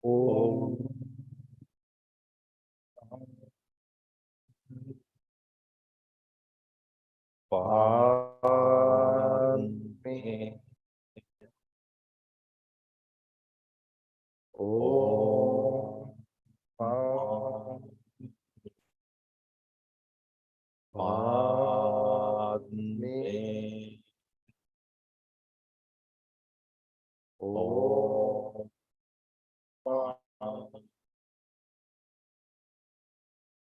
Om Padme Om Padme Om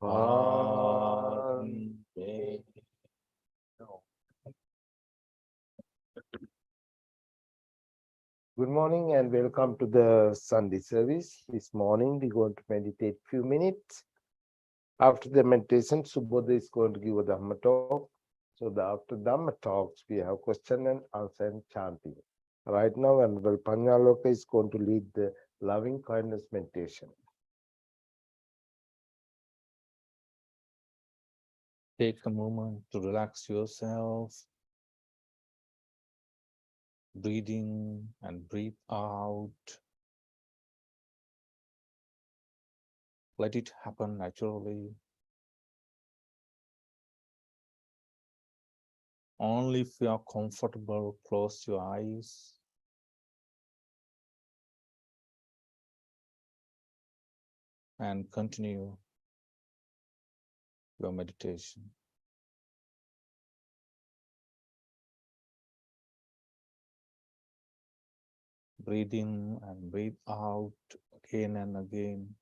Padme. Good morning and welcome to the Sunday service. This morning we're going to meditate few minutes. After the meditation, Subodha is going to give a Dhamma talk. So after Dhamma talks, we have question and answer and chanting. Right now, Venerable Panyaloka is going to lead the loving kindness meditation. Take a moment to relax yourself. Breathe in and breathe out. Let it happen naturally. Only if you are comfortable, close your eyes. And continue your meditation. Breathe in and breathe out again and again.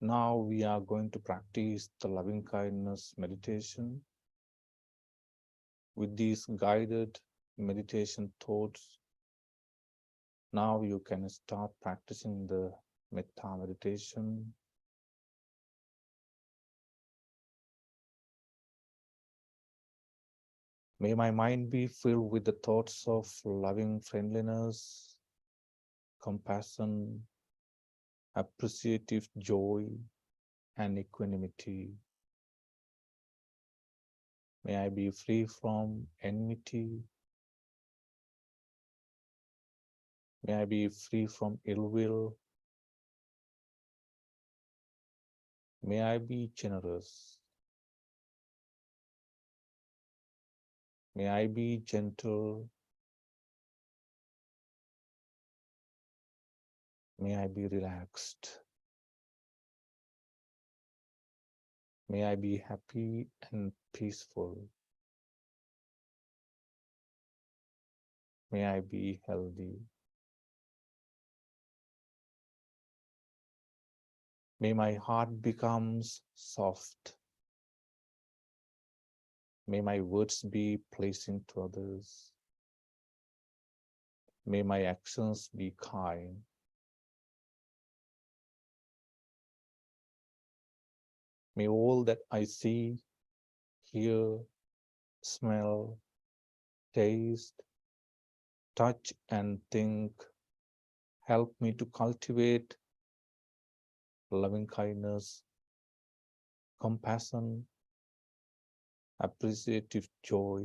Now we are going to practice the loving kindness meditation. With these guided meditation thoughts, now you can start practicing the metta meditation. May my mind be filled with the thoughts of loving friendliness, compassion, appreciative joy, and equanimity. May I be free from enmity. May I be free from ill will. May I be generous. May I be gentle. May I be relaxed. May I be happy and peaceful. May I be healthy. May my heart become soft. May my words be pleasing to others. May my actions be kind. May all that I see, hear, smell, taste, touch, and think help me to cultivate loving kindness, compassion, appreciative joy,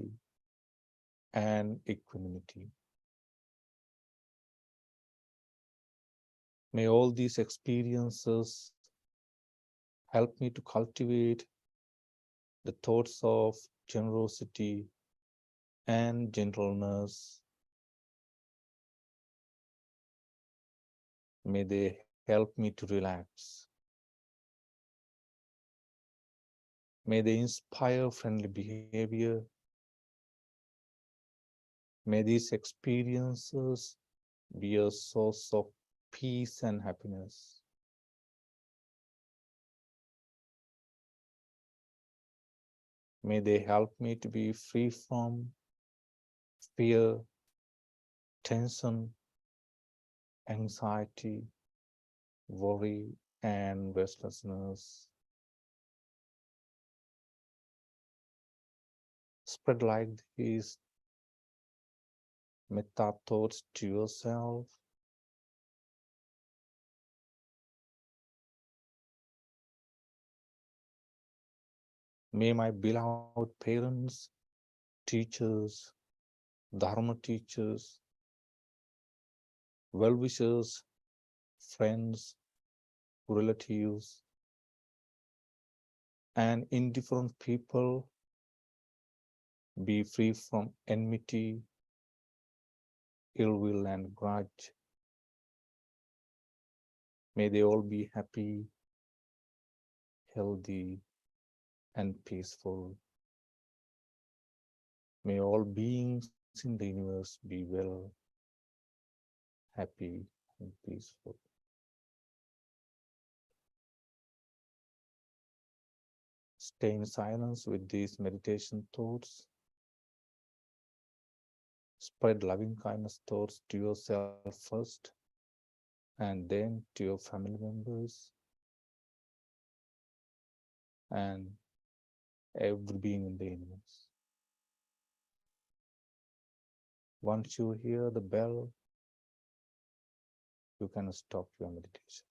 and equanimity. May all these experiences help me to cultivate the thoughts of generosity and gentleness. May they help me to relax. May they inspire friendly behavior. May these experiences be a source of peace and happiness. May they help me to be free from fear, tension, anxiety, worry, and restlessness. Spread like these metta thoughts to yourself. May my beloved parents, teachers, Dharma teachers, well wishers, friends, relatives, and indifferent people be free from enmity, ill will, and grudge. May they all be happy, healthy, and peaceful. May all beings in the universe be well, happy, and peaceful. Stay in silence with these meditation thoughts. Spread loving kindness thoughts to yourself first, and then to your family members and every being in the universe. Once you hear the bell, you can stop your meditation.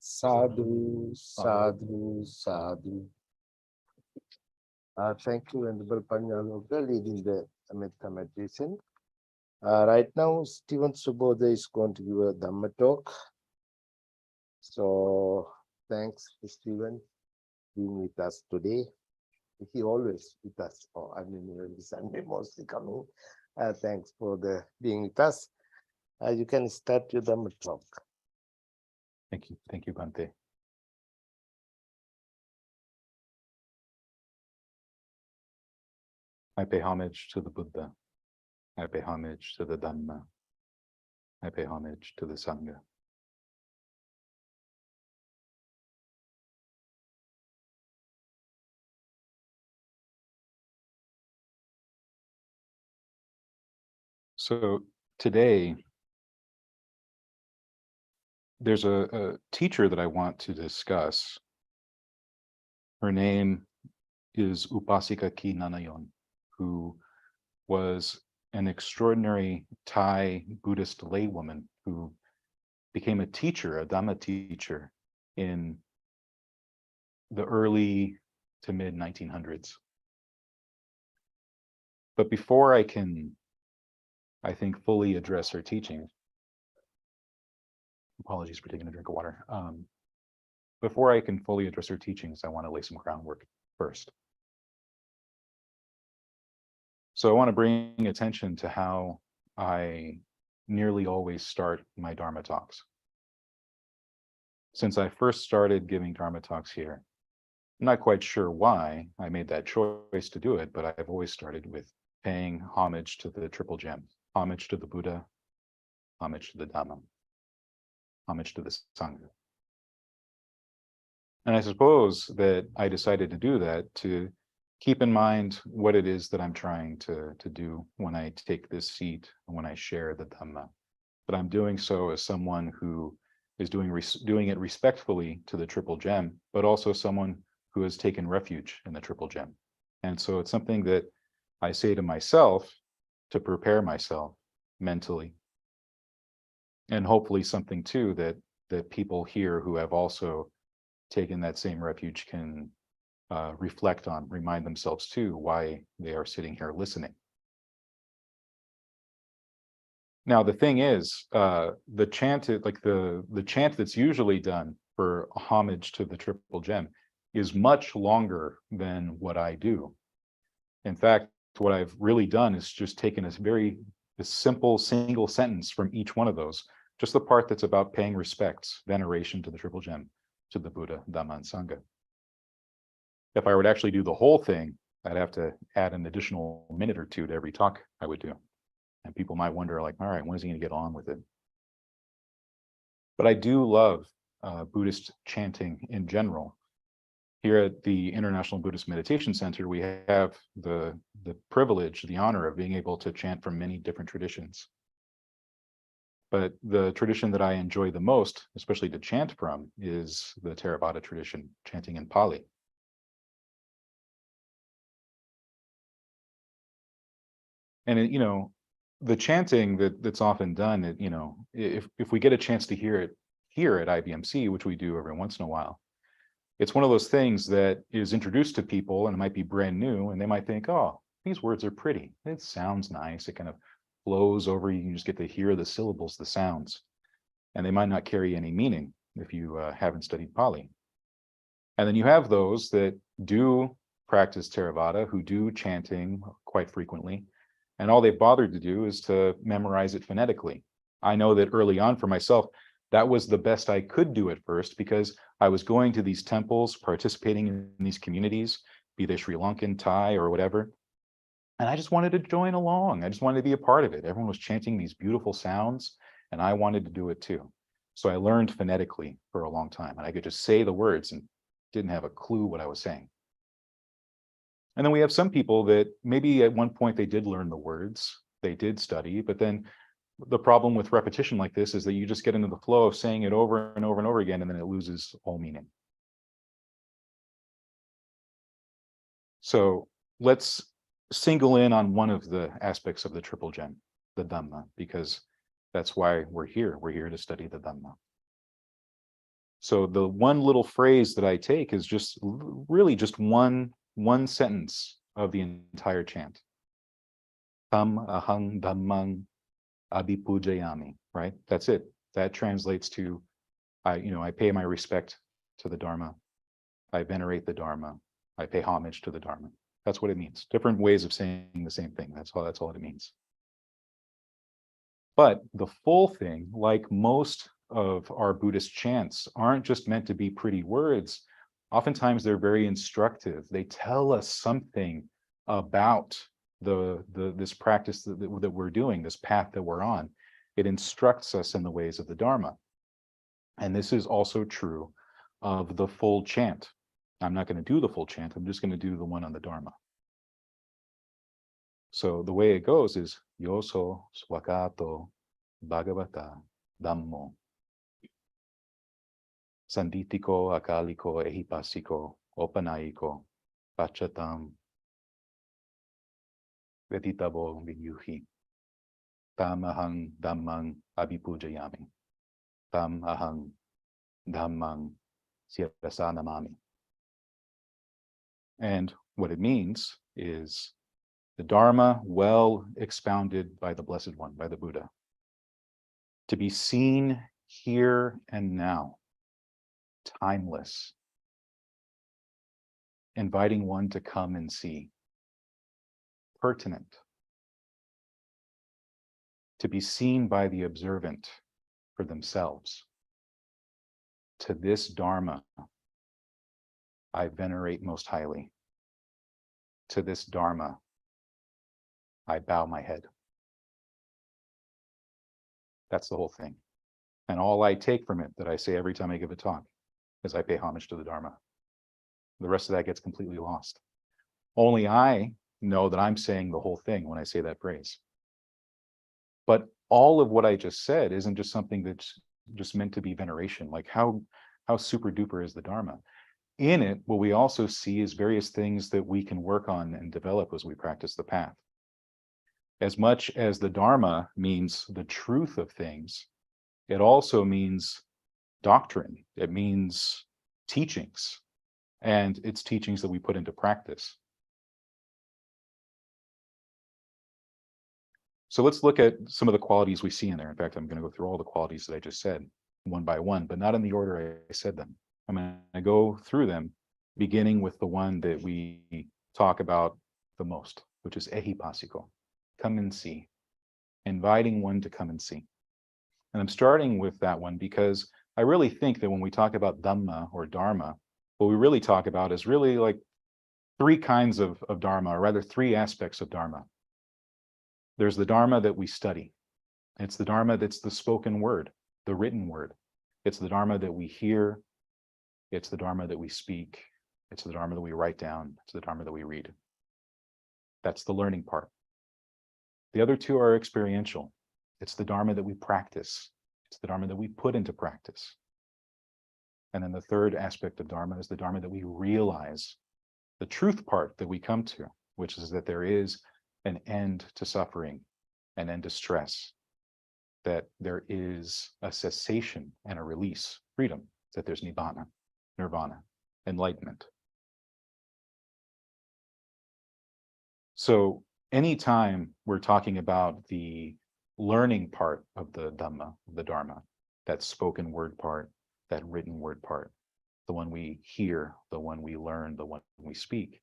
Sadhu, sadhu, sadhu. Thank you, Venerable Panyaloka, leading the Metta meditation. Right now, Stephen Subodha is going to give a Dhamma talk. So, thanks, Stephen, being with us today. He always with us. Every Sunday mostly coming. Thanks for being with us. You can start your Dhamma talk. Thank you, Bhante. I pay homage to the Buddha. I pay homage to the Dhamma. I pay homage to the Sangha. So today, there's a teacher that I want to discuss. Her name is Upasika Ki Nanayon, who was an extraordinary Thai Buddhist laywoman who became a teacher, a Dhamma teacher, in the early to mid 1900s. But before I can, I think, fully address her teaching, apologies for taking a drink of water. Before I can fully address her teachings, I want to lay some groundwork first. So I want to bring attention to how I nearly always start my Dharma talks. Since I first started giving Dharma talks here, I'm not quite sure why I made that choice to do it, but I've always started with paying homage to the Triple Gem, homage to the Buddha, homage to the Dhamma, homage to the Sangha. And I suppose that I decided to do that to keep in mind what it is that I'm trying to do when I take this seat and when I share the Dhamma. But I'm doing so as someone who is doing it respectfully to the Triple Gem, but also someone who has taken refuge in the Triple Gem. And so it's something that I say to myself to prepare myself mentally. And hopefully something too that people here who have also taken that same refuge can reflect on, remind themselves too why they are sitting here listening. Now the thing is, the chant, the chant that's usually done for homage to the Triple Gem is much longer than what I do. In fact, what I've really done is just taken a simple single sentence from each one of those, just the part that's about paying respects, veneration to the Triple Gem, to the Buddha, Dhamma, and Sangha. If I were to actually do the whole thing, I'd have to add an additional minute or two to every talk I would do. And people might wonder, like, all right, when is he going to get on with it? But I do love Buddhist chanting in general. Here at the International Buddhist Meditation Center, we have the privilege, the honor of being able to chant from many different traditions. But the tradition that I enjoy the most, especially to chant from, is the Theravada tradition, chanting in Pali. And the chanting that's often done, if we get a chance to hear it here at IBMC, which we do every once in a while, it's one of those things that is introduced to people and it might be brand new and they might think, oh, these words are pretty. It sounds nice. It kind of flows over. You can just get to hear the syllables, the sounds, and they might not carry any meaning if you haven't studied Pali. And then you have those that do practice Theravada, who do chanting quite frequently, and all they've bothered to do is to memorize it phonetically. I know that early on for myself, that was the best I could do at first because I was going to these temples, participating in these communities, be they Sri Lankan, Thai, or whatever. And I just wanted to join along. I just wanted to be a part of it. Everyone was chanting these beautiful sounds, and I wanted to do it too. So I learned phonetically for a long time, and I could just say the words and didn't have a clue what I was saying. And then we have some people that maybe at one point they did learn the words, they did study, but then the problem with repetition like this is that you just get into the flow of saying it over and over and over again, and then it loses all meaning. So let's single in on one of the aspects of the Triple Gem, the Dhamma, because that's why we're here. We're here to study the Dhamma. So the one little phrase that I take is just really just one sentence of the entire chant. Tam ahang dhammang abhipujayami, right? That's it. That translates to, I pay my respect to the Dharma. I venerate the Dharma. I pay homage to the Dharma. That's what it means. Different ways of saying the same thing. That's all it means. But the full thing, like most of our Buddhist chants, aren't just meant to be pretty words. Oftentimes they're very instructive. They tell us something about this practice that we're doing, this path that we're on. It instructs us in the ways of the Dharma. And this is also true of the full chant. I'm not going to do the full chant. I'm just going to do the one on the Dharma. So the way it goes is Yoso Swakato Bhagavata Dhammo Sanditiko Akaliko Ehipasiko Opanayiko Pachatam Veditabo Vinyuhi Tam Ahang Dhammang Abhipujayami Tam Ahang Dhammang Sirasanamami. And what it means is the Dharma well expounded by the Blessed One, by the Buddha, to be seen here and now, timeless, inviting one to come and see, pertinent, to be seen by the observant for themselves. To this Dharma, I venerate most highly. To this Dharma, I bow my head. That's the whole thing. And all I take from it that I say every time I give a talk is I pay homage to the Dharma. The rest of that gets completely lost. Only I know that I'm saying the whole thing when I say that phrase. But all of what I just said isn't just something that's just meant to be veneration. Like how super duper is the Dharma? In it, what we also see is various things that we can work on and develop as we practice the path. As much as the Dharma means the truth of things, it also means doctrine. It means teachings, and it's teachings that we put into practice. So let's look at some of the qualities we see in there. In fact, I'm going to go through all the qualities that I just said one by one, but not in the order I said them. I'm going to go through them, beginning with the one that we talk about the most, which is ehipasiko. Come and see, inviting one to come and see. And I'm starting with that one because I really think that when we talk about Dhamma or Dharma, what we really talk about is really like three kinds of Dharma, or rather three aspects of Dharma. There's the Dharma that we study. It's the Dharma that's the spoken word, the written word. It's the Dharma that we hear. It's the Dharma that we speak. It's the Dharma that we write down. It's the Dharma that we read. That's the learning part. The other two are experiential. It's the Dharma that we practice. It's the Dharma that we put into practice. And then the third aspect of Dharma is the Dharma that we realize, the truth part that we come to, which is that there is an end to suffering, an end to stress, that there is a cessation and a release, freedom, that there's nibbana, nirvana, enlightenment. So anytime we're talking about the learning part of the Dhamma, the Dharma, that spoken word part, that written word part, the one we hear, the one we learn, the one we speak,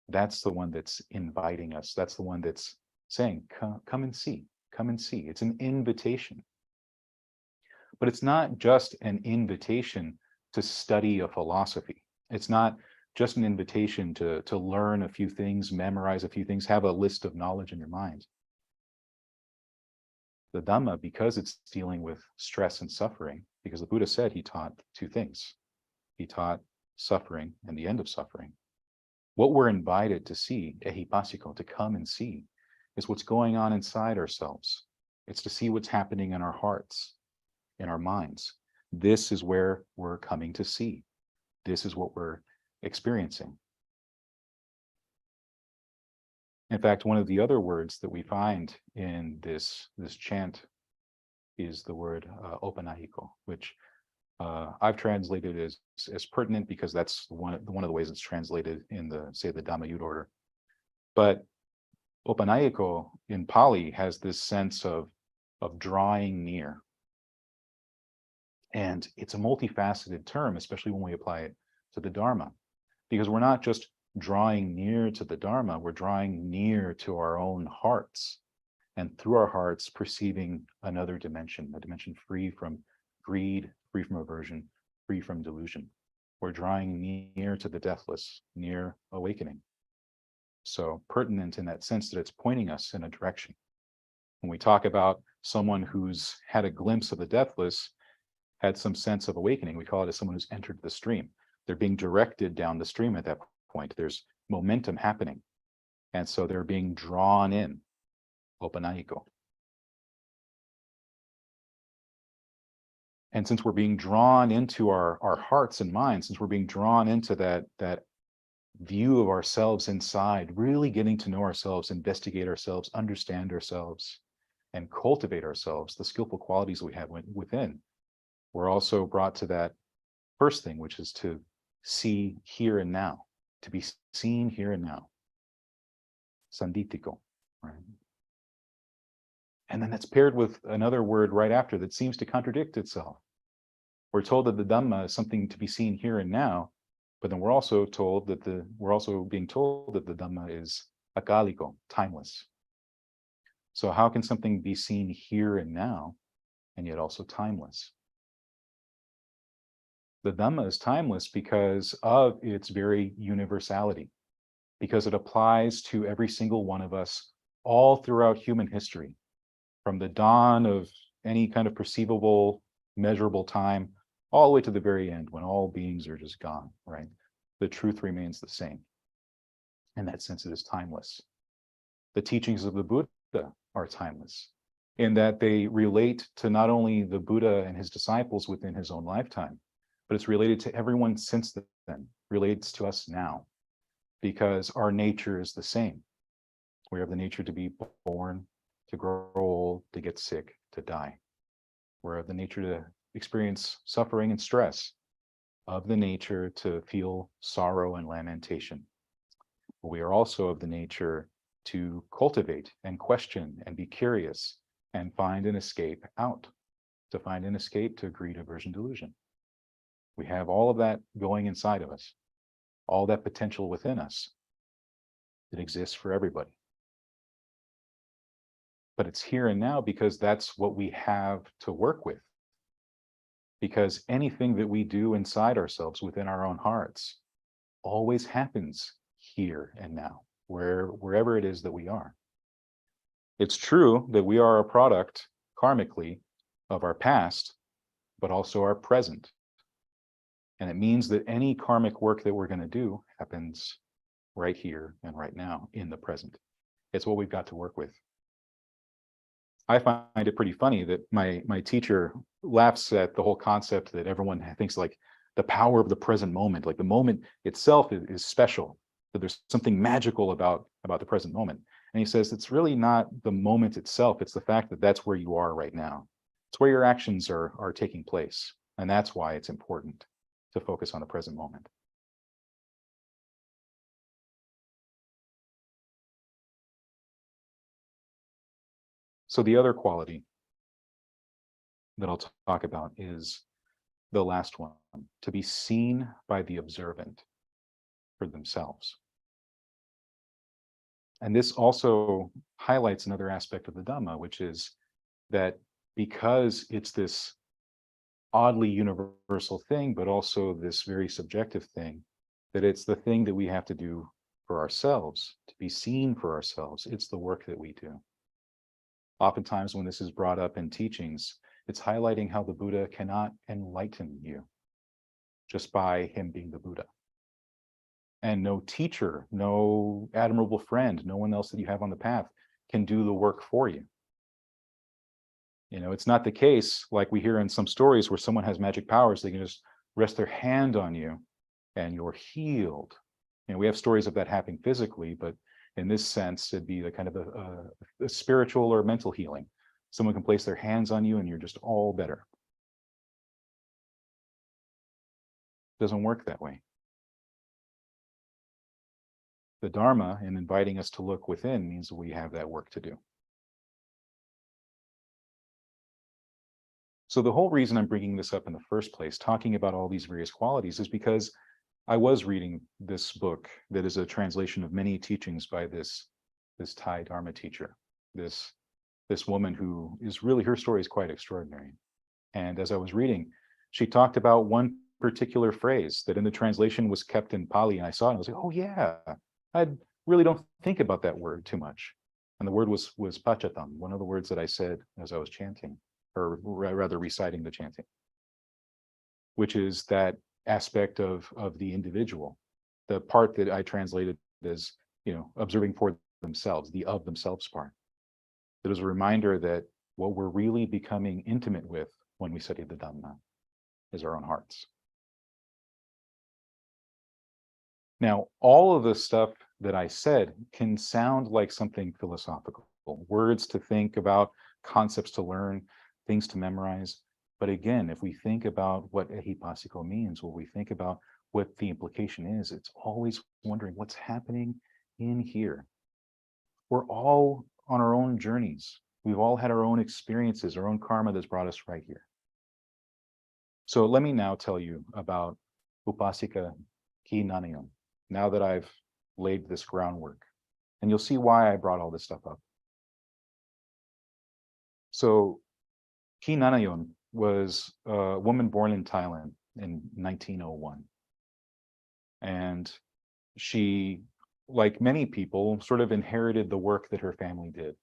that's the one that's inviting us. That's the one that's saying, come and see, come and see. It's an invitation. But it's not just an invitation to study a philosophy. It's not just an invitation to learn a few things, memorize a few things, have a list of knowledge in your mind. The Dhamma, because it's dealing with stress and suffering, because the Buddha said he taught two things. He taught suffering and the end of suffering. What we're invited to see, ehipasiko, to come and see, is what's going on inside ourselves. It's to see what's happening in our hearts, in our minds. This is where we're coming to see. This is what we're experiencing. In fact, one of the other words that we find in this chant is the word opanayiko, which I've translated it as pertinent because that's one of the ways it's translated in the, say, the Dhamma Yuta order. But Opanayiko in Pali has this sense of drawing near. And it's a multifaceted term, especially when we apply it to the Dharma, because we're not just drawing near to the Dharma, we're drawing near to our own hearts, and through our hearts perceiving another dimension, a dimension free from greed, free from aversion, free from delusion. We're drawing near to the deathless, near awakening. So pertinent in that sense that it's pointing us in a direction. When we talk about someone who's had a glimpse of the deathless, had some sense of awakening, we call it as someone who's entered the stream. They're being directed down the stream at that point. There's momentum happening. And so they're being drawn in, Opanayiko. And since we're being drawn into our hearts and minds, since we're being drawn into that view of ourselves inside, really getting to know ourselves, investigate ourselves, understand ourselves, and cultivate ourselves, the skillful qualities we have within, we're also brought to that first thing, which is to see here and now, to be seen here and now. Sanditiko, right? And then that's paired with another word right after that seems to contradict itself. We're told that the Dhamma is something to be seen here and now, but then we're also being told that the Dhamma is akaliko, timeless. So how can something be seen here and now and yet also timeless? The Dhamma is timeless because of its very universality, because it applies to every single one of us all throughout human history, from the dawn of any kind of perceivable, measurable time, all the way to the very end when all beings are just gone, right? The truth remains the same. In that sense, it is timeless. The teachings of the Buddha are timeless in that they relate to not only the Buddha and his disciples within his own lifetime, but it's related to everyone since then, relates to us now, because our nature is the same. We have the nature to be born, to grow old, to get sick, to die. We have the nature to experience suffering and stress, of the nature to feel sorrow and lamentation. But we are also of the nature to cultivate and question and be curious and find an escape out, to find an escape to greed, aversion, delusion. We have all of that going inside of us, all that potential within us that exists for everybody. But it's here and now because that's what we have to work with. Because anything that we do inside ourselves within our own hearts always happens here and now, wherever it is that we are. It's true that we are a product karmically of our past, but also our present. And it means that any karmic work that we're going to do happens right here and right now in the present. It's what we've got to work with. I find it pretty funny that my teacher laughs at the whole concept that everyone thinks like the power of the present moment, like the moment itself is special, that there's something magical about the present moment. And he says it's really not the moment itself, it's the fact that that's where you are right now. It's where your actions are taking place. And that's why it's important to focus on the present moment. So the other quality that I'll talk about is the last one, to be seen by the observant for themselves. And this also highlights another aspect of the Dhamma, which is that because it's this oddly universal thing, but also this very subjective thing, that it's the thing that we have to do for ourselves, to be seen for ourselves. It's the work that we do. Oftentimes when this is brought up in teachings, it's highlighting how the Buddha cannot enlighten you just by him being the Buddha. And no teacher, no admirable friend, no one else that you have on the path can do the work for you. You know, it's not the case like we hear in some stories where someone has magic powers, they can just rest their hand on you and you're healed. You know, we have stories of that happening physically, but in this sense, it'd be the kind of a spiritual or mental healing. Someone can place their hands on you and you're just all better. Doesn't work that way. The Dharma, in inviting us to look within, means that we have that work to do. So the whole reason I'm bringing this up in the first place, talking about all these various qualities, is because I was reading this book that is a translation of many teachings by this Thai Dharma teacher, this woman who is really, her story is quite extraordinary. And as I was reading, she talked about one particular phrase that in the translation was kept in Pali, and I saw it and I was like, oh yeah, I really don't think about that word too much. And the word was pachatam, one of the words that I said as I was chanting, or rather reciting the chanting, which is that aspect of the individual, the part that I translated as, observing for themselves, the of themselves part. It was a reminder that what we're really becoming intimate with when we study the Dhamma is our own hearts. Now, all of the stuff that I said can sound like something philosophical, words to think about, concepts to learn, things to memorize. But again, if we think about what ehipassiko means, what we think about what the implication is, it's always wondering what's happening in here. We're all on our own journeys. We've all had our own experiences, our own karma that's brought us right here. So let me now tell you about Upasika Ki Nanayam, now that I've laid this groundwork. And you'll see why I brought all this stuff up. So Ki Nanayam was a woman born in Thailand in 1901. And she, like many people, sort of inherited the work that her family did.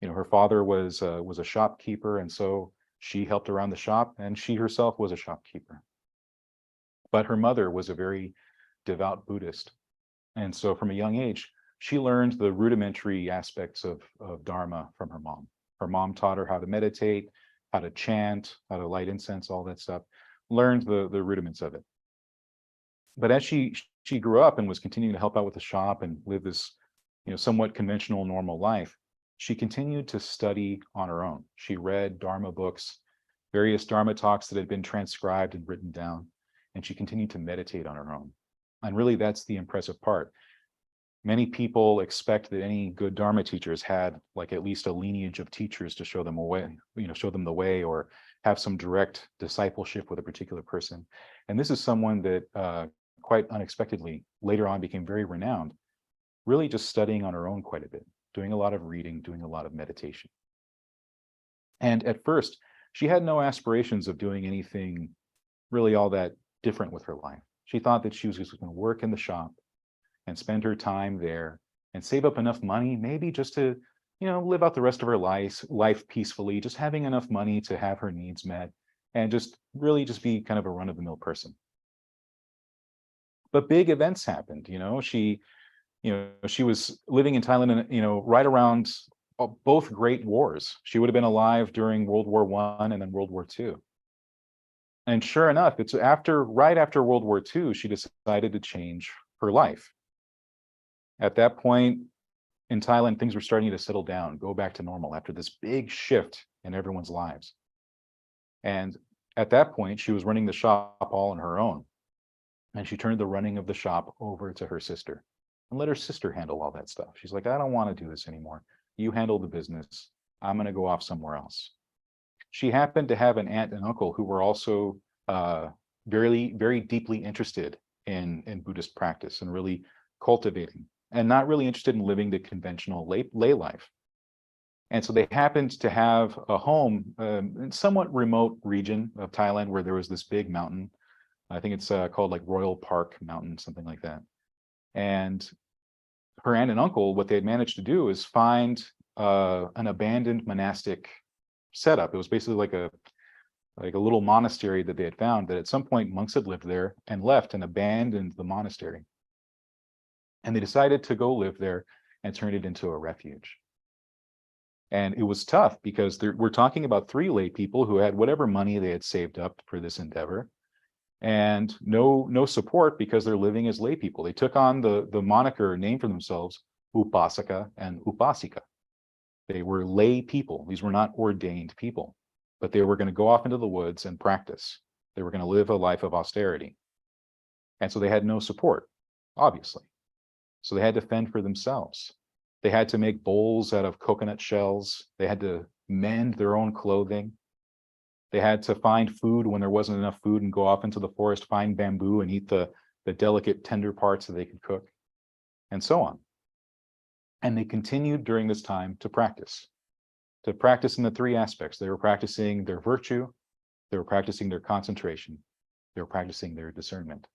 Her father was a shopkeeper, and so she helped around the shop, and she herself was a shopkeeper. But her mother was a very devout Buddhist. And so from a young age, she learned the rudimentary aspects of Dharma from her mom. Her mom taught her how to meditate, how to chant, how to light incense, all that stuff, learned the rudiments of it. But as she grew up and was continuing to help out with the shop and live this, somewhat conventional, normal life, she continued to study on her own. She read Dharma books, various Dharma talks that had been transcribed and written down, and she continued to meditate on her own. And really, that's the impressive part. Many people expect that any good Dharma teachers had like at least a lineage of teachers to show them show them the way, or have some direct discipleship with a particular person. And this is someone that quite unexpectedly later on became very renowned, really just studying on her own quite a bit, doing a lot of reading, doing a lot of meditation. And at first, she had no aspirations of doing anything really all that different with her life. She thought that she was just going to work in the shop and spend her time there and save up enough money, maybe just to, live out the rest of her life peacefully, just having enough money to have her needs met, and just really just be kind of a run-of-the-mill person. But big events happened. She was living in Thailand, and right around both great wars. She would have been alive during World War I and then World War II. And sure enough, it's right after World War II, she decided to change her life. At that point in Thailand, things were starting to settle down, go back to normal after this big shift in everyone's lives. And at that point, she was running the shop all on her own. And she turned the running of the shop over to her sister and let her sister handle all that stuff. She's like, I don't want to do this anymore. You handle the business. I'm going to go off somewhere else. She happened to have an aunt and uncle who were also very, very deeply interested in Buddhist practice and really cultivating, and not really interested in living the conventional lay life. And so they happened to have a home in somewhat remote region of Thailand where there was this big mountain. I think it's called like Royal Park Mountain, something like that. And her aunt and uncle, what they had managed to do is find an abandoned monastic setup. It was basically like a little monastery that they had found, that at some point monks had lived there and left and abandoned the monastery. And they decided to go live there and turn it into a refuge. And it was tough because we're talking about 3 lay people who had whatever money they had saved up for this endeavor, and no support because they're living as lay people. They took on the moniker name for themselves, Upasaka and Upasika. They were lay people. These were not ordained people, but they were going to go off into the woods and practice. They were going to live a life of austerity. And so they had no support, obviously. So they had to fend for themselves. They had to make bowls out of coconut shells. They had to mend their own clothing. They had to find food when there wasn't enough food and go off into the forest, find bamboo and eat the delicate, tender parts that they could cook, and so on. And they continued during this time to practice in the three aspects. They were practicing their virtue, they were practicing their concentration, they were practicing their discernment.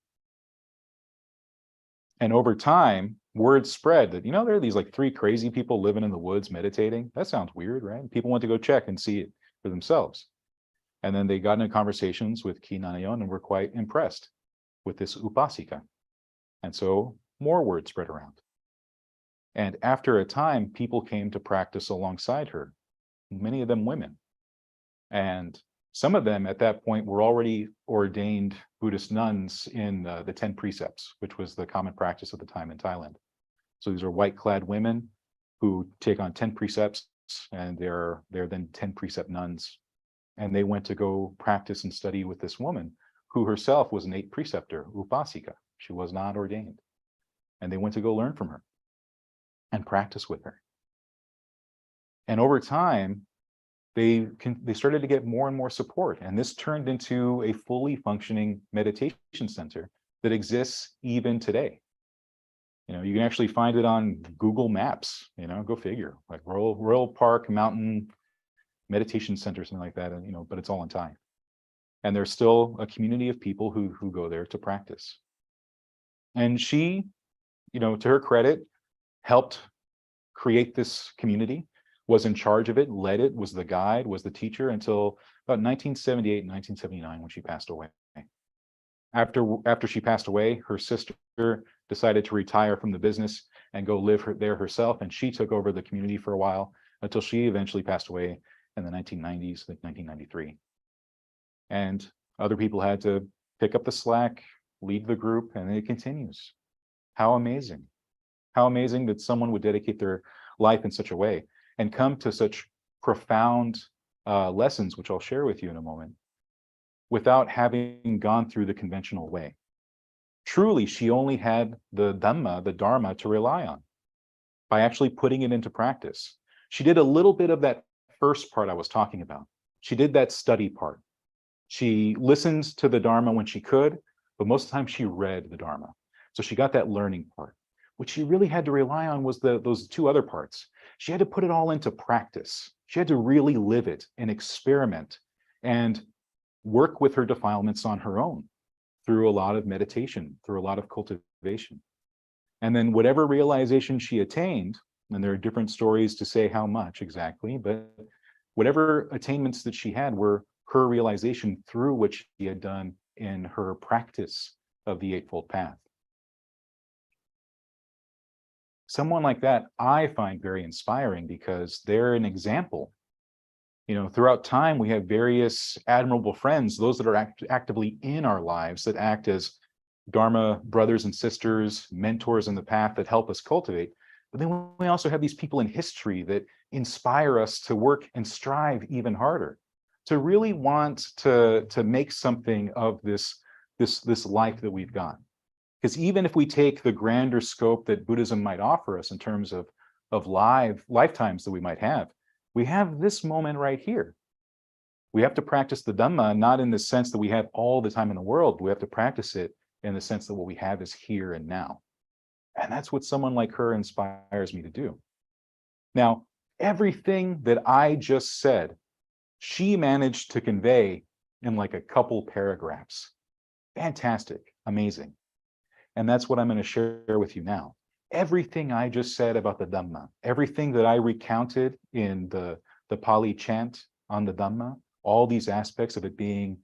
And over time, word spread that, there are these like three crazy people living in the woods meditating. That sounds weird, right? People went to go check and see it for themselves. And then they got into conversations with Ki Nanayon and were quite impressed with this upasika. And so more word spread around. And after a time, people came to practice alongside her, many of them women. And some of them at that point were already ordained Buddhist nuns in the 10 precepts, which was the common practice at the time in Thailand. So these are white-clad women who take on 10 precepts, and they're then 10 precept nuns. And they went to go practice and study with this woman who herself was an 8 preceptor, upasika. She was not ordained. And they went to go learn from her and practice with her. And over time, they started to get more and more support. And this turned into a fully functioning meditation center that exists even today. You can actually find it on Google Maps, go figure, like Royal Park Mountain Meditation Center, something like that, and but it's all in Thai. And there's still a community of people who go there to practice. And she, to her credit, helped create this community, was in charge of it, led it, was the guide, was the teacher until about 1978, 1979, when she passed away. After she passed away, her sister decided to retire from the business and go live there herself, and she took over the community for a while until she eventually passed away in the 1990s, like 1993. And other people had to pick up the slack, lead the group, and it continues. How amazing. How amazing that someone would dedicate their life in such a way and come to such profound lessons, which I'll share with you in a moment, without having gone through the conventional way. Truly, she only had the Dhamma, the Dharma, to rely on by actually putting it into practice. She did a little bit of that first part I was talking about. She did that study part. She listened to the Dharma when she could, but most of the time she read the Dharma. So she got that learning part. What she really had to rely on was those two other parts. She had to put it all into practice. She had to really live it and experiment and work with her defilements on her own through a lot of meditation, through a lot of cultivation. And then whatever realization she attained, and there are different stories to say how much exactly, but whatever attainments that she had were her realization through what she had done in her practice of the Eightfold Path. Someone like that I find very inspiring because they're an example. Throughout time, we have various admirable friends, those that are actively in our lives, that act as Dharma brothers and sisters, mentors in the path that help us cultivate. But then we also have these people in history that inspire us to work and strive even harder, to really want to make something of this life that we've got. Because even if we take the grander scope that Buddhism might offer us in terms of lifetimes that we might have, we have this moment right here. We have to practice the Dhamma, not in the sense that we have all the time in the world. We have to practice it in the sense that what we have is here and now. And that's what someone like her inspires me to do. Now, everything that I just said, she managed to convey in like a couple paragraphs. Fantastic, amazing. And that's what I'm going to share with you now. Everything I just said about the Dhamma, everything that I recounted in the Pali chant on the Dhamma, all these aspects of it being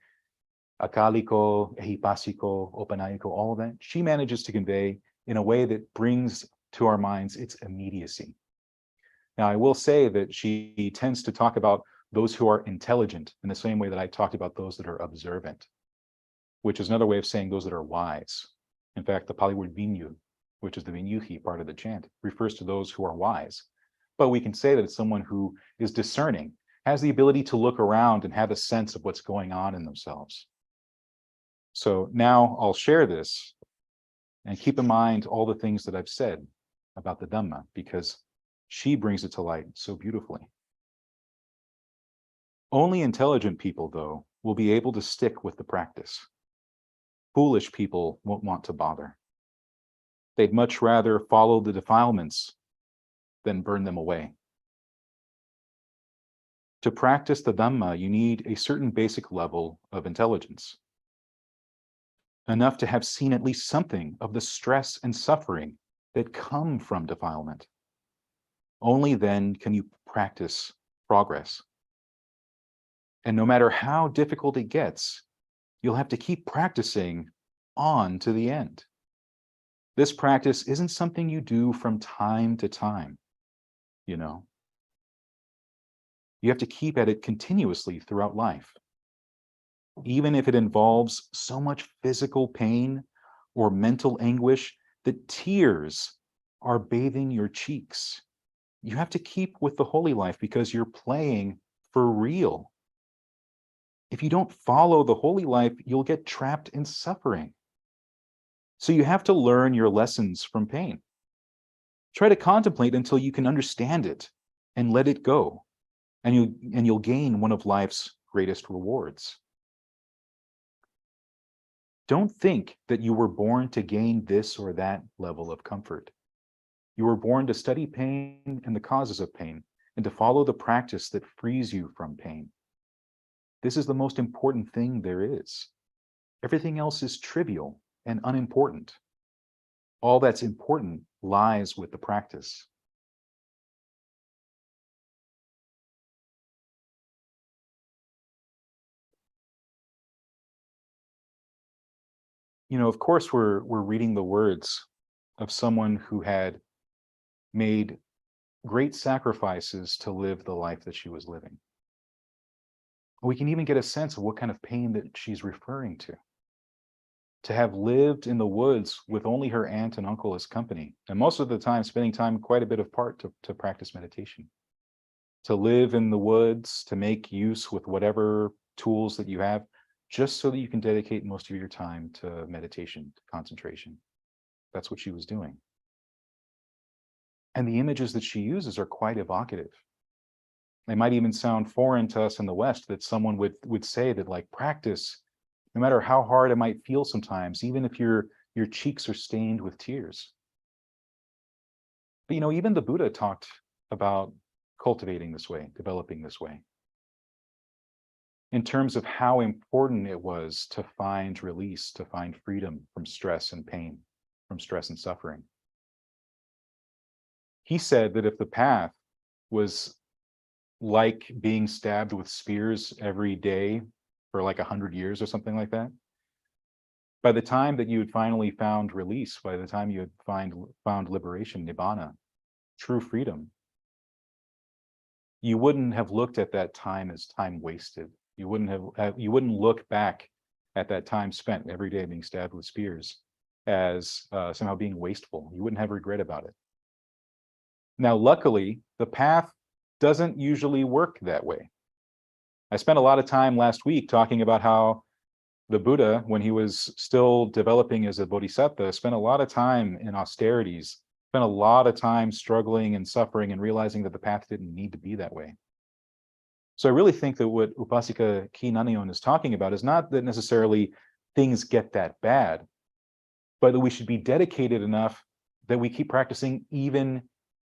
akaliko, ehipasiko, opanayiko, all of that, she manages to convey in a way that brings to our minds its immediacy. Now, I will say that she tends to talk about those who are intelligent in the same way that I talked about those that are observant, which is another way of saying those that are wise. In fact, the Pali word vinyu, which is the vinyuhi part of the chant, refers to those who are wise. But we can say that it's someone who is discerning, has the ability to look around and have a sense of what's going on in themselves. So now I'll share this And keep in mind all the things that I've said about the Dhamma, because she brings it to light so beautifully. Only intelligent people, though, will be able to stick with the practice. Foolish people won't want to bother. They'd much rather follow the defilements than burn them away. To practice the Dhamma, you need a certain basic level of intelligence, enough to have seen at least something of the stress and suffering that come from defilement. Only then can you practice progress. And no matter how difficult it gets, you'll have to keep practicing on to the end. This practice isn't something you do from time to time, you know. You have to keep at it continuously throughout life. Even if it involves so much physical pain or mental anguish that tears are bathing your cheeks, you have to keep with the holy life because you're playing for real. If you don't follow the holy life, you'll get trapped in suffering. So you have to learn your lessons from pain. Try to contemplate until you can understand it and let it go, and you'll gain one of life's greatest rewards. Don't think that you were born to gain this or that level of comfort. You were born to study pain and the causes of pain, and to follow the practice that frees you from pain. This is the most important thing there is. Everything else is trivial and unimportant. All that's important lies with the practice. You know, of course, we're reading the words of someone who had made great sacrifices to live the life that she was living. We can even get a sense of what kind of pain that she's referring to. To have lived in the woods with only her aunt and uncle as company, and most of the time spending time quite a bit apart to practice meditation. To live in the woods, to make use with whatever tools that you have, just so that you can dedicate most of your time to meditation, to concentration. That's what she was doing. And the images that she uses are quite evocative. They might even sound foreign to us in the West, that someone would say that, like, practice, no matter how hard it might feel sometimes, even if your cheeks are stained with tears. But you know, even the Buddha talked about cultivating this way, developing this way, in terms of how important it was to find release, to find freedom from stress and pain, from stress and suffering. He said that if the path was like being stabbed with spears every day for like 100 years or something like that, by the time that you had finally found release, by the time you had found liberation, nibbana, true freedom, you wouldn't have looked at that time as time wasted. You wouldn't look back at that time spent every day being stabbed with spears as somehow being wasteful. You wouldn't have regret about it. Now, luckily, the path doesn't usually work that way. I spent a lot of time last week talking about how the Buddha, when he was still developing as a bodhisattva, spent a lot of time in austerities, spent a lot of time struggling and suffering and realizing that the path didn't need to be that way. So I really think that what Upasika Ki Nanayon is talking about is not that necessarily things get that bad, but that we should be dedicated enough that we keep practicing even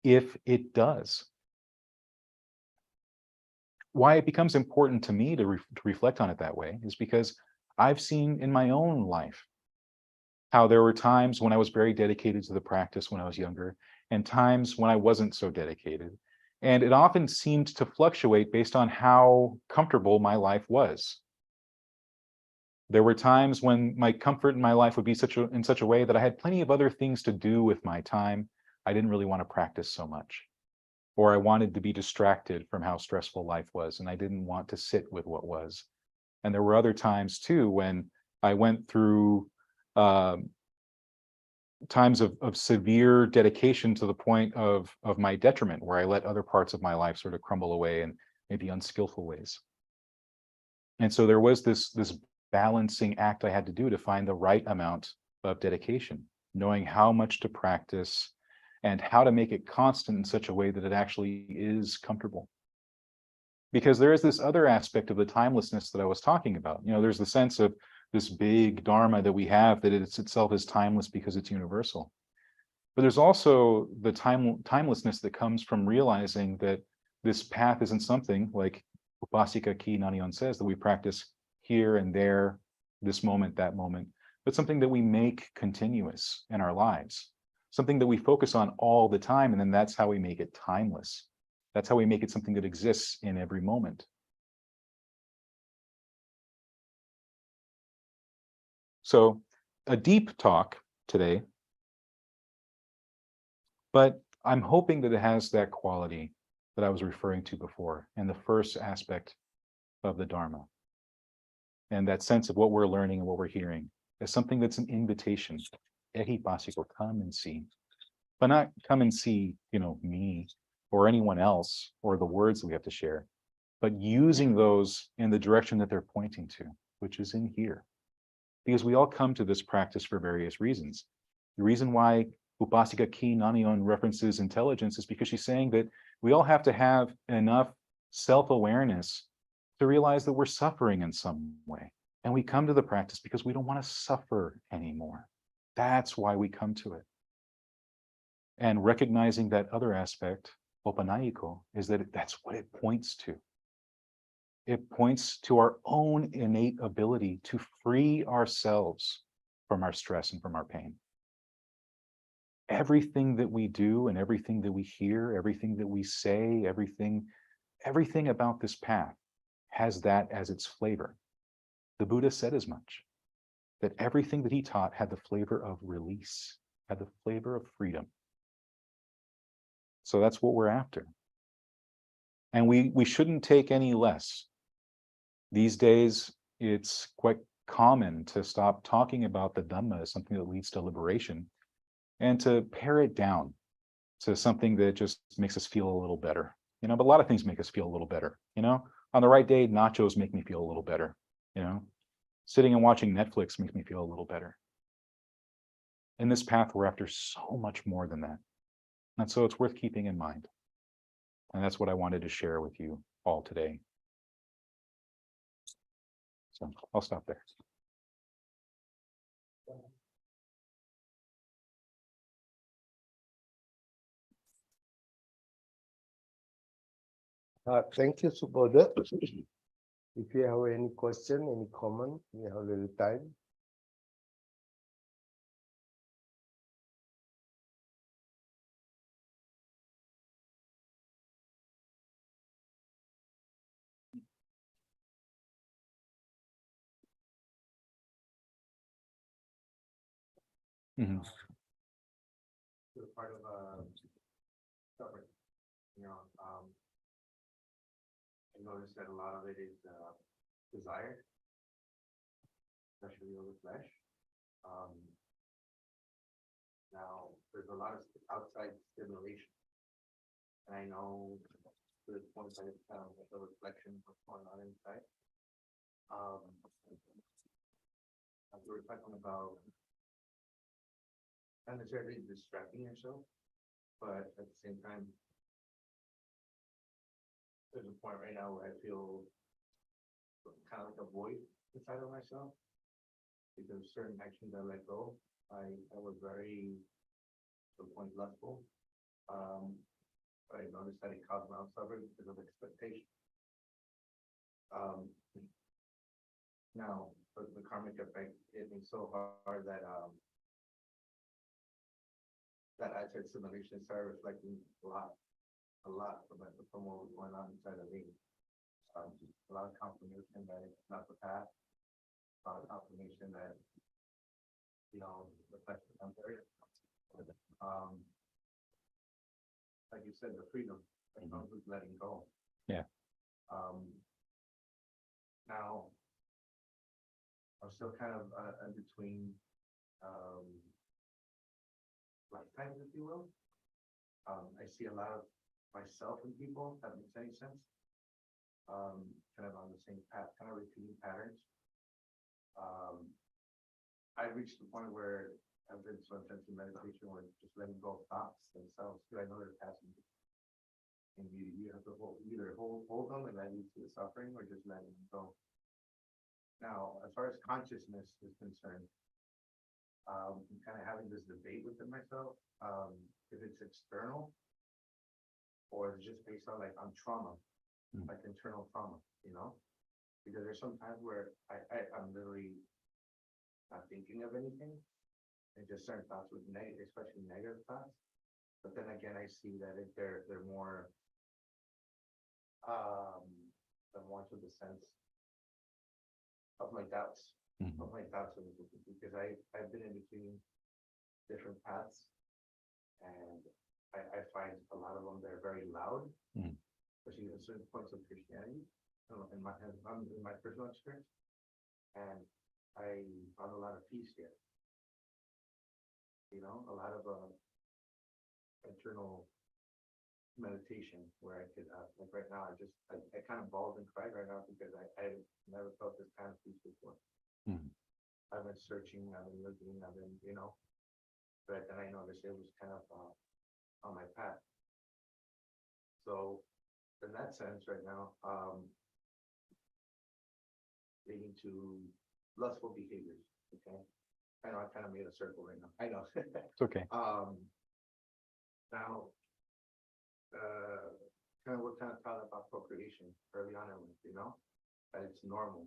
if it does. Why it becomes important to me to reflect on it that way is because I've seen in my own life how there were times when I was very dedicated to the practice when I was younger, and times when I wasn't so dedicated. And it often seemed to fluctuate based on how comfortable my life was. There were times when my comfort in my life would be in such a way that I had plenty of other things to do with my time. I didn't really want to practice so much, or I wanted to be distracted from how stressful life was, and I didn't want to sit with what was. And there were other times too when I went through times of severe dedication to the point of my detriment, where I let other parts of my life sort of crumble away in maybe unskillful ways. And so there was this balancing act I had to do to find the right amount of dedication. knowing how much to practice and how to make it constant in such a way that it actually is comfortable. Because there is this other aspect of the timelessness that I was talking about. There's the sense of this big Dharma that we have, that it's itself is timeless because it's universal. But there's also the timelessness that comes from realizing that this path isn't something like Upasika Ki Nanyon says, that we practice here and there, this moment, that moment, but something that we make continuous in our lives, something that we focus on all the time, and then that's how we make it timeless. That's how we make it something that exists in every moment. So a deep talk today, but I'm hoping that it has that quality that I was referring to before in the first aspect of the Dharma. And that sense of what we're learning and what we're hearing as something that's an invitation. Ehipasiko, come and see. But not come and see, me or anyone else or the words that we have to share, but using those in the direction that they're pointing to, which is in here. Because we all come to this practice for various reasons. The reason why Upasika Ki Nanyon references intelligence is because she's saying that we all have to have enough self-awareness to realize that we're suffering in some way. And we come to the practice because we don't want to suffer anymore. That's why we come to it. And recognizing that other aspect, Opanayiko, is that that's what it points to. It points to our own innate ability to free ourselves from our stress and from our pain. Everything that we do and everything that we hear, everything that we say, everything about this path has that as its flavor. The Buddha said as much, that everything that he taught had the flavor of release, had the flavor of freedom. So that's what we're after. And we shouldn't take any less. These days, it's quite common to stop talking about the Dhamma as something that leads to liberation and to pare it down to something that just makes us feel a little better. But a lot of things make us feel a little better. On the right day, nachos make me feel a little better. Sitting and watching Netflix makes me feel a little better. In this path, we're after so much more than that. And so it's worth keeping in mind. And that's what I wanted to share with you all today. So I'll stop there. Thank you, Subodha. If you have any question, any comment, we have a little time. Mhm. Part of suffering, I noticed that a lot of it is desire, especially over the flesh. Now there's a lot of outside stimulation, and I know to the point that it's kind of like a reflection of what's going on inside. As we were talking about not necessarily distracting yourself, but at the same time, there's a point right now where I feel kind of like a void inside of myself because certain actions I let go, I was very, to the point, lustful. But I noticed that it caused my own suffering because of expectation. Now, the karmic effect hit me so hard that that outside simulation started reflecting a lot from what was going on inside of me. A lot of confirmation that it's not the path. A lot of confirmation that, the flesh becomes very, like you said, the freedom, who's letting go. Yeah. Now, I'm still kind of in between lifetimes, if you will. I see a lot of myself in people, if that makes any sense. Kind of on the same path, kind of repeating patterns. I reached the point where I've been so intense in meditation where just letting go of thoughts themselves, because I know they're passing. And you have to either hold them and that leads to the suffering, or just letting them go. Now, as far as consciousness is concerned, I'm kind of having this debate within myself, if it's external or it's just based on on trauma, like internal trauma, because there's some times where I'm literally not thinking of anything and just certain thoughts with negative, especially negative thoughts. But then again, I see that they're more to the sense of my doubts, because I've been in between different paths, and I find a lot of them, they're very loud, especially at certain points of Christianity, in my personal experience, and I found a lot of peace here. A lot of internal meditation where I could, like right now, I kind of bawled and cried right now because I never felt this kind of peace before. I've been searching, I've been looking, but then I noticed it was kind of on my path. So in that sense right now, leading to lustful behaviors, okay? I know I kind of made a circle right now. I know. It's okay. Now, kind of we're kind of talking about procreation early on in life, that it's normal,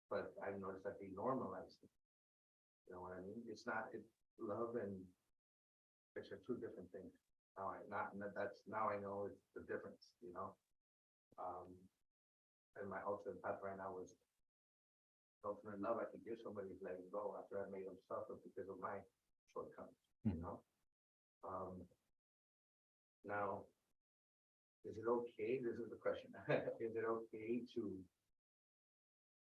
but I've noticed that they normalize it. You know what I mean? It's not. Love and sex are two different things. Now I know it's the difference. And my ultimate path right now was ultimate love I could give somebody is letting go after I made them suffer because of my shortcomings. Now, is it okay? This is the question. Is it okay to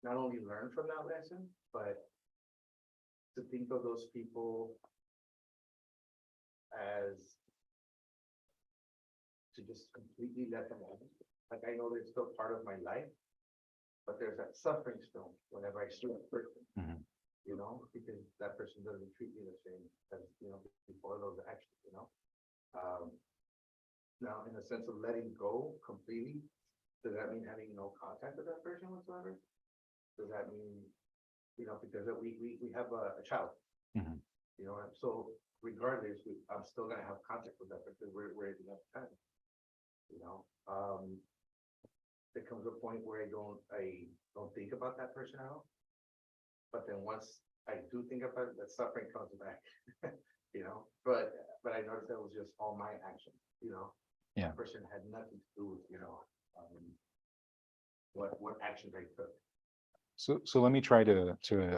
not only learn from that lesson, but to think of those people as to just completely let them go? Like, I know they're still part of my life, but there's that suffering still whenever I see that person, because that person doesn't treat me the same as, before those actions, Now, in the sense of letting go completely, does that mean having no contact with that person whatsoever? Does that mean, because we have a child, so regardless, I'm still gonna have contact with that because we're in that time, there comes a point where I don't think about that person at all. But then once I do think about it, that suffering comes back, but I noticed that was just all my action, Yeah. That person had nothing to do with, what actions I took. So let me try to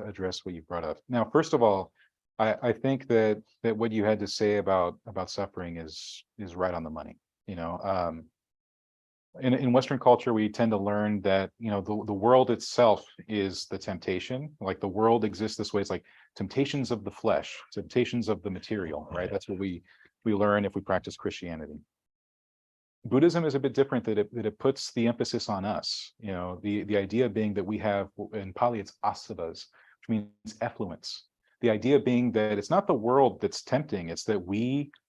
address what you brought up. Now, first of all, I think that what you had to say about suffering is right on the money. In Western culture, we tend to learn that the world itself is the temptation. Like the world exists this way. It's like temptations of the flesh, temptations of the material, right? That's what we learn if we practice Christianity. Buddhism is a bit different, that it puts the emphasis on us. The idea being that we have, in Pali it's asavas, which means effluence. The idea being that it's not the world that's tempting, it's that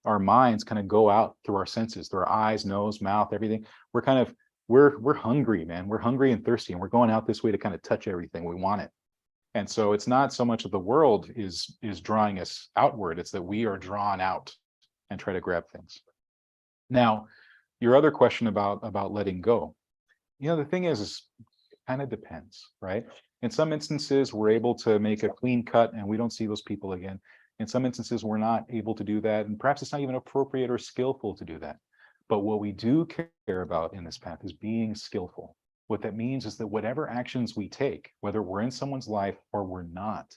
our minds kind of go out through our senses, through our eyes, nose, mouth, everything. We're hungry, man. We're hungry and thirsty, and we're going out this way to kind of touch everything. We want it. And so it's not so much that the world is drawing us outward, it's that we are drawn out and try to grab things. Now, your other question about letting go, the thing is it kind of depends, right? In some instances, we're able to make a clean cut and we don't see those people again. In some instances, we're not able to do that, and perhaps it's not even appropriate or skillful to do that. But what we do care about in this path is being skillful. What that means is that whatever actions we take, whether we're in someone's life or we're not,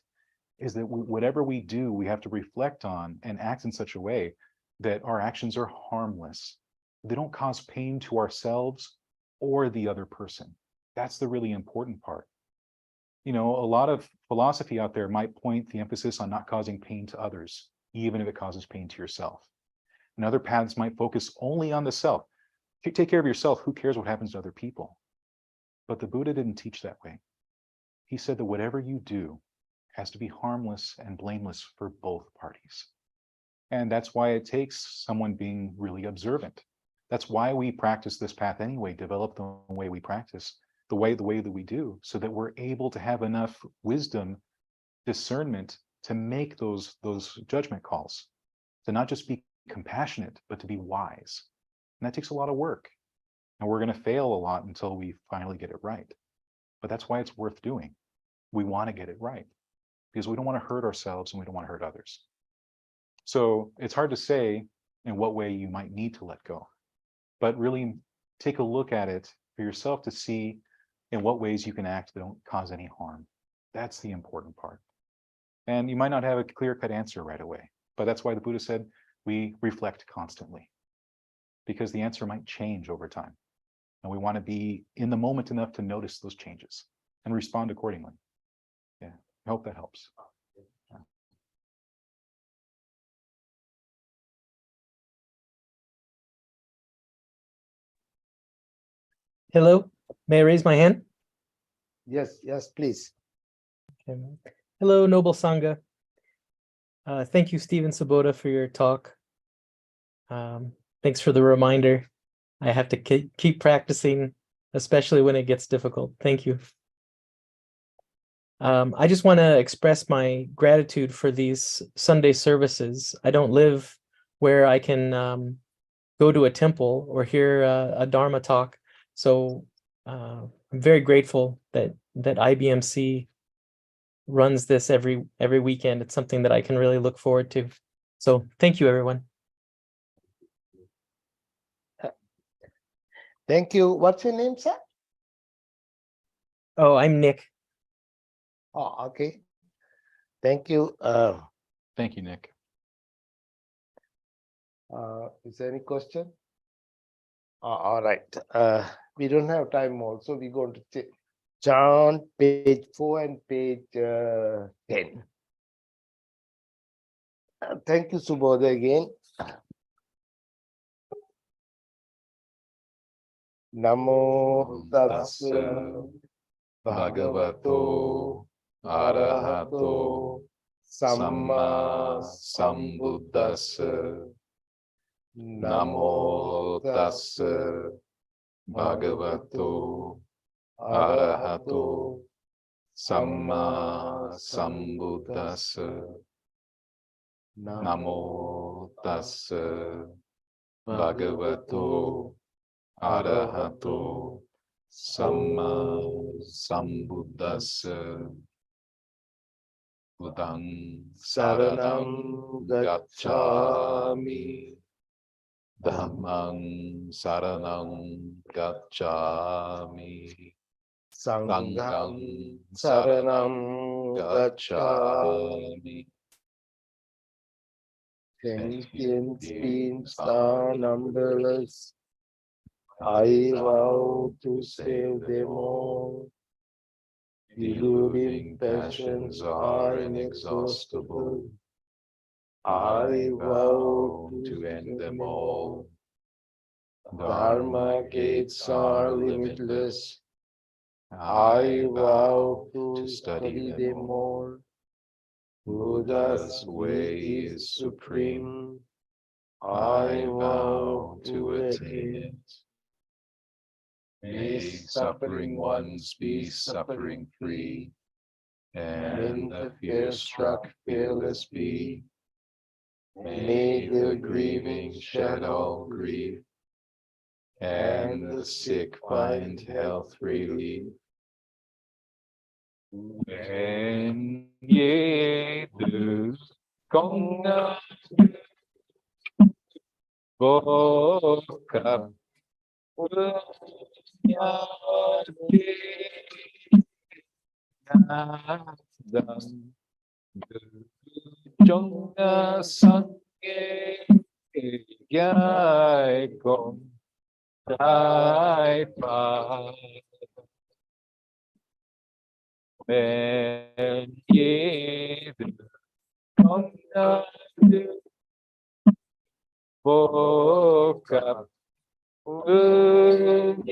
is that whatever we do, we have to reflect on and act in such a way that our actions are harmless. They don't cause pain to ourselves or the other person. That's the really important part. A lot of philosophy out there might point the emphasis on not causing pain to others, even if it causes pain to yourself. And other paths might focus only on the self. If you take care of yourself, who cares what happens to other people? But the Buddha didn't teach that way. He said that whatever you do has to be harmless and blameless for both parties. And that's why it takes someone being really observant. That's why we practice this path anyway, develop the way we practice, the way that we do, so that we're able to have enough wisdom, discernment to make those judgment calls, to not just be compassionate, but to be wise. And that takes a lot of work. And we're going to fail a lot until we finally get it right. But that's why it's worth doing. We want to get it right because we don't want to hurt ourselves and we don't want to hurt others. So it's hard to say in what way you might need to let go, but really take a look at it for yourself to see in what ways you can act that don't cause any harm. That's the important part. And you might not have a clear-cut answer right away, but that's why the Buddha said we reflect constantly, because the answer might change over time. And we want to be in the moment enough to notice those changes and respond accordingly. Yeah, I hope that helps. Yeah. Hello, may I raise my hand? Yes, please. Okay. Hello, Noble Sangha. Thank you, Stephen Sabota, for your talk. Thanks for the reminder. I have to keep practicing, especially when it gets difficult. Thank you. I just want to express my gratitude for these Sunday services. I don't live where I can go to a temple or hear a Dharma talk. So I'm very grateful that IBMC runs this every weekend. It's something that I can really look forward to. So thank you, everyone. Thank you. What's your name, sir? Oh, I'm Nick. Oh, okay. Thank you. Thank you, Nick. Is there any question? All right. We don't have time also. We're going to chant page 4 and page 10. Thank you, Subodha, again. Namo tassa bhagavato arahato samma sambuddhassa. Namo tassa bhagavato arahato samma sambuddhassa. Namo tassa bhagavato arahato samma sambuddhassa. Buddhang saranam gacchami. Dhammang saranam gacchami. Sanghang saranam gacchami. Sentience beings are numberless. I vow to save them all. Deluding passions are inexhaustible. I vow to end them all. Dharma gates are limitless. I vow to study them all. Buddha's way is supreme. I vow to attain it. May suffering ones be suffering free, and the fear-struck fearless be. May the grieving shed all grief, and the sick find health relief. When ye do konga boka unyati nadam jonga sange yai kon dai pa. When ye do konga boka unyate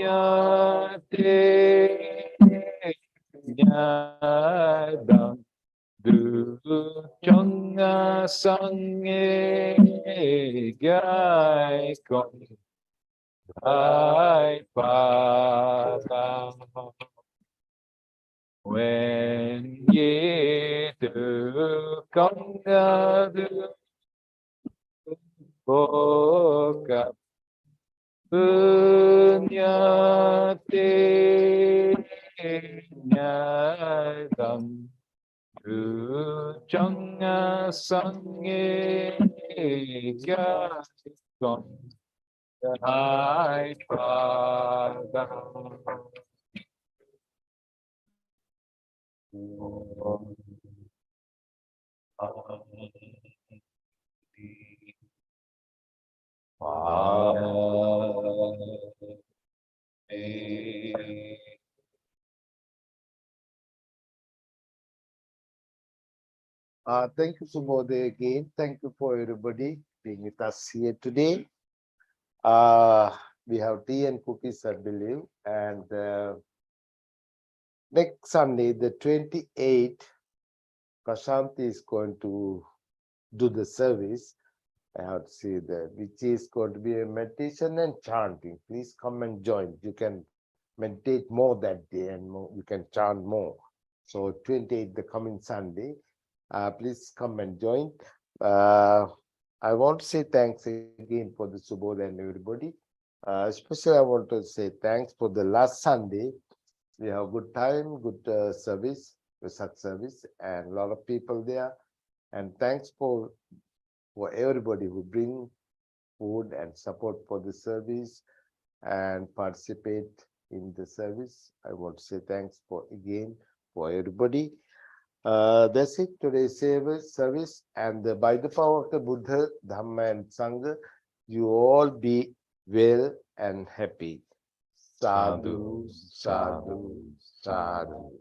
nyadam Du changa sange gai con ai pa when ye du conga du boca punyate nyadam du changa sange gai con ai pa Thank you, Subodh, again. Thank you for everybody being with us here today. We have tea and cookies, I believe. And next Sunday, the 28th, Prashanti is going to do the service. I have to see that, which is going to be a meditation and chanting. Please come and join. You can meditate more that day and more, you can chant more. So 28th, the coming Sunday, please come and join. I want to say thanks again for the Subodh and everybody. Especially I want to say thanks for the last Sunday. We have good time, good service, such service, and a lot of people there. And thanks for everybody who bring food and support for the service and participate in the service. I want to say thanks for everybody. That's it, today's service. And by the power of the Buddha, Dhamma, and Sangha, you all be well and happy. Sadhu, sadhu, sadhu.